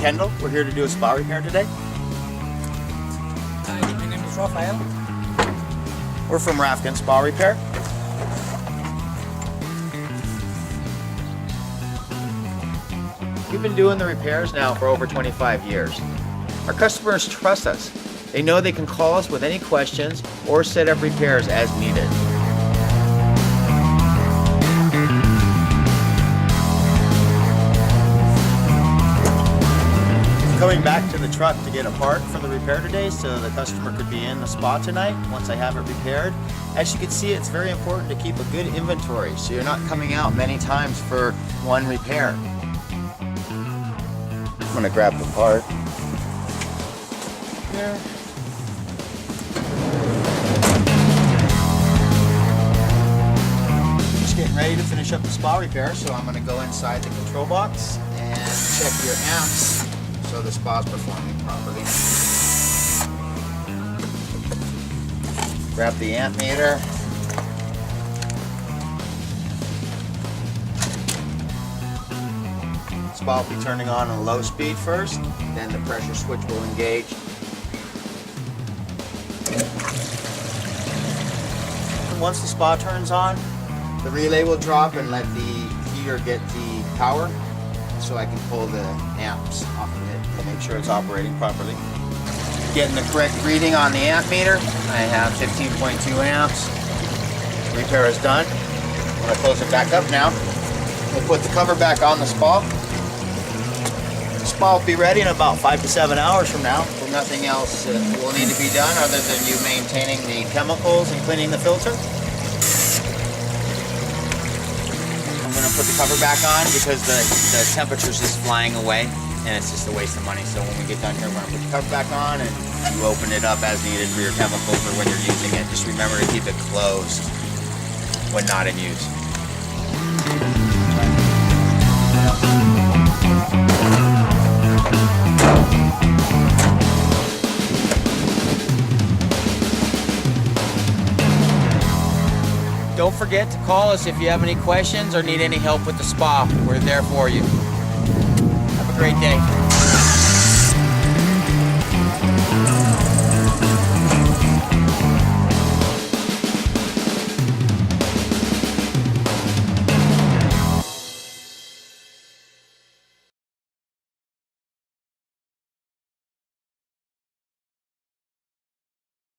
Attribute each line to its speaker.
Speaker 1: Kendal. We're here to do a spa repair today.
Speaker 2: Hi, my name is Rafael.
Speaker 1: We're from Rafken Spa Repair. We've been doing the repairs now for over 25 years. Our customers trust us. They know they can call us with any questions or set up repairs as needed. Coming back to the truck to get a part for the repair today so the customer could be in the spa tonight once I have it repaired. As you can see, it's very important to keep a good inventory so you're not coming out many times for one repair. I'm gonna grab the part here. Just getting ready to finish up the spa repair, so I'm gonna go inside the control box and check your amps so the spa's performing properly. Grab the amp meter. Spa will be turning on a low speed first, then the pressure switch will engage. Once the spa turns on, the relay will drop and let the heater get the power so I can pull the amps off of it to make sure it's operating properly. Getting the correct reading on the amp meter. I have 15.2 amps. Repair is done. I'm going to close it back up now. We'll put the cover back on the spa. The spa will be ready in about 5 to 7 hours from now. So nothing else will need to be done other than you maintaining the chemicals and cleaning the filter. I'm going to put the cover back on because the temperature's just flying away and it's just a waste of money. So when we get done here, we're going to put the cover back on and you open it up as needed for your chemicals or when you're using it. Just remember to keep it closed when not in use. Don't forget to call us if you have any questions or need any help with the spa. We're there for you. Have a great day.